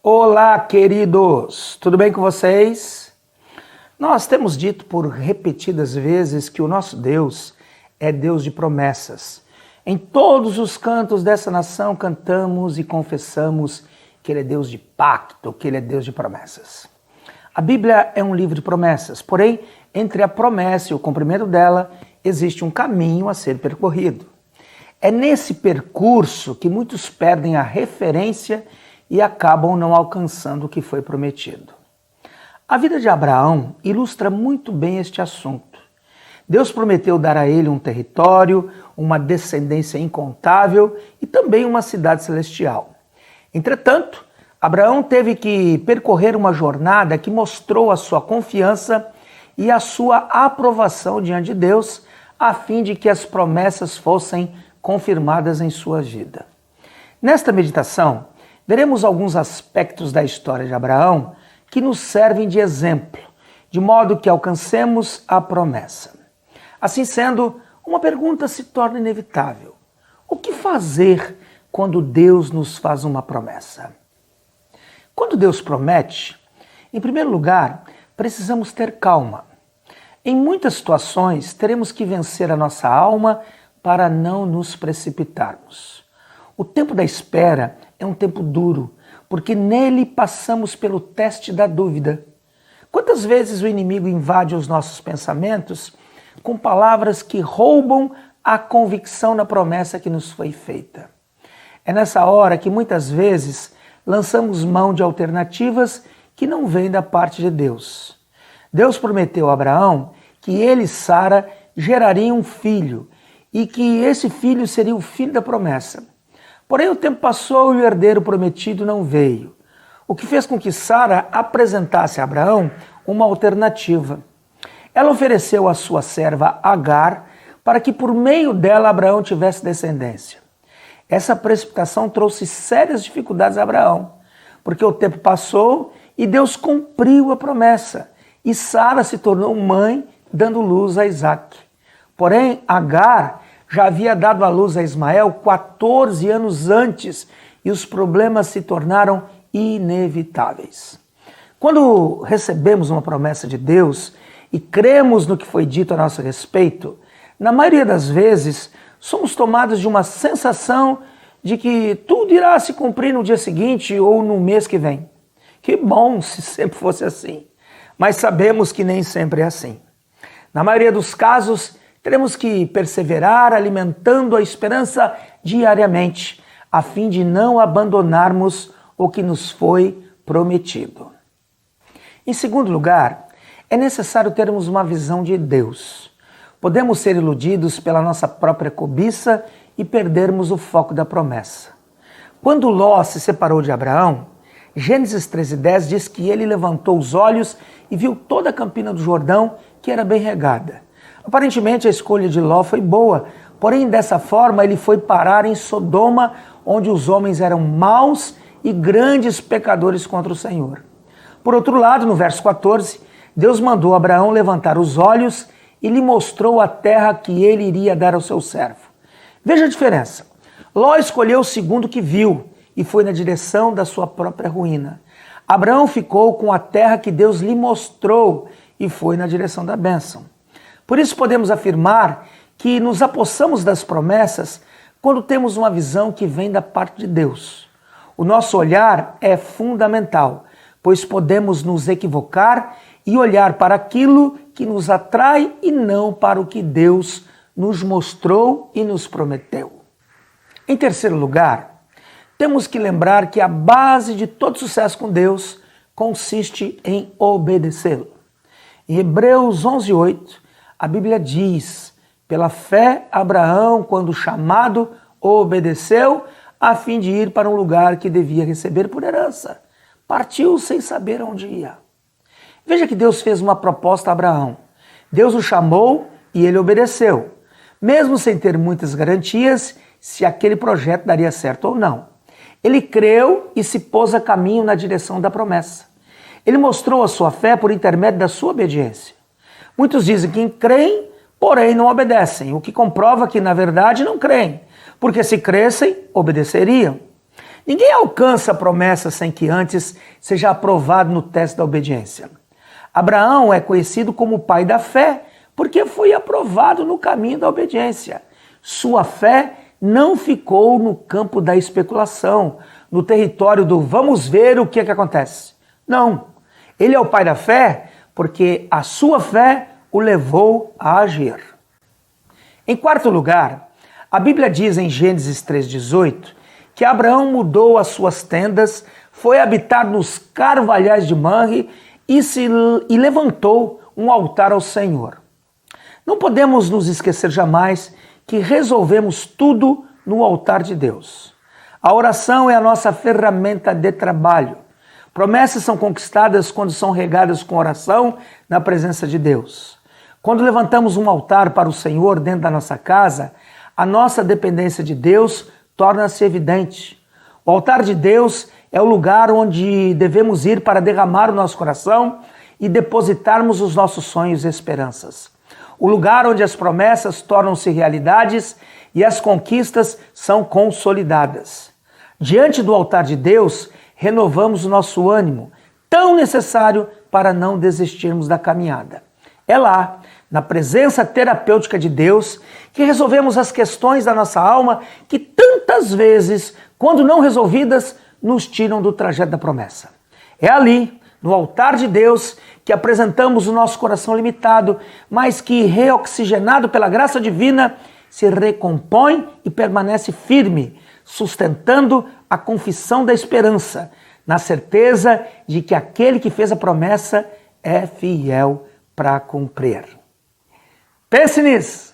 Olá, queridos! Tudo bem com vocês? Nós temos dito por repetidas vezes que o nosso Deus é Deus de promessas. Em todos os cantos dessa nação cantamos e confessamos que Ele é Deus de pacto, que Ele é Deus de promessas. A Bíblia é um livro de promessas, porém, entre a promessa e o cumprimento dela, existe um caminho a ser percorrido. É nesse percurso que muitos perdem a referência e acabam não alcançando o que foi prometido. A vida de Abraão ilustra muito bem este assunto. Deus prometeu dar a ele um território, uma descendência incontável e também uma cidade celestial. Entretanto, Abraão teve que percorrer uma jornada que mostrou a sua confiança e a sua aprovação diante de Deus, a fim de que as promessas fossem confirmadas em sua vida. Nesta meditação, veremos alguns aspectos da história de Abraão que nos servem de exemplo, de modo que alcancemos a promessa. Assim sendo, uma pergunta se torna inevitável. O que fazer quando Deus nos faz uma promessa? Quando Deus promete, em primeiro lugar, precisamos ter calma. Em muitas situações, teremos que vencer a nossa alma para não nos precipitarmos. O tempo da espera é um tempo duro, porque nele passamos pelo teste da dúvida. Quantas vezes o inimigo invade os nossos pensamentos com palavras que roubam a convicção na promessa que nos foi feita? É nessa hora que muitas vezes lançamos mão de alternativas que não vêm da parte de Deus. Deus prometeu a Abraão que ele e Sara gerariam um filho e que esse filho seria o filho da promessa. Porém, o tempo passou e o herdeiro prometido não veio, o que fez com que Sara apresentasse a Abraão uma alternativa. Ela ofereceu a sua serva Agar para que por meio dela Abraão tivesse descendência. Essa precipitação trouxe sérias dificuldades a Abraão, porque o tempo passou e Deus cumpriu a promessa, e Sara se tornou mãe, dando luz a Isaque. Porém, Agar já havia dado à luz a Ismael 14 anos antes e os problemas se tornaram inevitáveis. Quando recebemos uma promessa de Deus e cremos no que foi dito a nosso respeito, na maioria das vezes somos tomados de uma sensação de que tudo irá se cumprir no dia seguinte ou no mês que vem. Que bom se sempre fosse assim, mas sabemos que nem sempre é assim. Na maioria dos casos, teremos que perseverar alimentando a esperança diariamente, a fim de não abandonarmos o que nos foi prometido. Em segundo lugar, é necessário termos uma visão de Deus. Podemos ser iludidos pela nossa própria cobiça e perdermos o foco da promessa. Quando Ló se separou de Abraão, Gênesis 13:10 diz que ele levantou os olhos e viu toda a campina do Jordão que era bem regada. Aparentemente a escolha de Ló foi boa, porém dessa forma ele foi parar em Sodoma, onde os homens eram maus e grandes pecadores contra o Senhor. Por outro lado, no verso 14, Deus mandou Abraão levantar os olhos e lhe mostrou a terra que ele iria dar ao seu servo. Veja a diferença. Ló escolheu o segundo que viu e foi na direção da sua própria ruína. Abraão ficou com a terra que Deus lhe mostrou e foi na direção da bênção. Por isso podemos afirmar que nos apossamos das promessas quando temos uma visão que vem da parte de Deus. O nosso olhar é fundamental, pois podemos nos equivocar e olhar para aquilo que nos atrai e não para o que Deus nos mostrou e nos prometeu. Em terceiro lugar, temos que lembrar que a base de todo sucesso com Deus consiste em obedecê-lo. Em Hebreus 11:8, a Bíblia diz: pela fé, Abraão, quando chamado, obedeceu a fim de ir para um lugar que devia receber por herança. Partiu sem saber onde ia. Veja que Deus fez uma proposta a Abraão. Deus o chamou e ele obedeceu, mesmo sem ter muitas garantias se aquele projeto daria certo ou não. Ele creu e se pôs a caminho na direção da promessa. Ele mostrou a sua fé por intermédio da sua obediência. Muitos dizem que creem, porém não obedecem, o que comprova que, na verdade, não creem, porque se crescem, obedeceriam. Ninguém alcança a promessa sem que antes seja aprovado no teste da obediência. Abraão é conhecido como o pai da fé, porque foi aprovado no caminho da obediência. Sua fé não ficou no campo da especulação, no território do vamos ver o que acontece. Não, ele é o pai da fé porque a sua fé o levou a agir. Em quarto lugar, a Bíblia diz em Gênesis 3,18 que Abraão mudou as suas tendas, foi habitar nos carvalhais de Manre e levantou um altar ao Senhor. Não podemos nos esquecer jamais que resolvemos tudo no altar de Deus. A oração é a nossa ferramenta de trabalho. Promessas são conquistadas quando são regadas com oração na presença de Deus. Quando levantamos um altar para o Senhor dentro da nossa casa, a nossa dependência de Deus torna-se evidente. O altar de Deus é o lugar onde devemos ir para derramar o nosso coração e depositarmos os nossos sonhos e esperanças. O lugar onde as promessas tornam-se realidades e as conquistas são consolidadas. Diante do altar de Deus, renovamos o nosso ânimo, tão necessário para não desistirmos da caminhada. É lá, na presença terapêutica de Deus, que resolvemos as questões da nossa alma que tantas vezes, quando não resolvidas, nos tiram do trajeto da promessa. É ali, no altar de Deus, que apresentamos o nosso coração limitado, mas que, reoxigenado pela graça divina, se recompõe e permanece firme, sustentando a confissão da esperança, na certeza de que aquele que fez a promessa é fiel para cumprir. Pense nisso!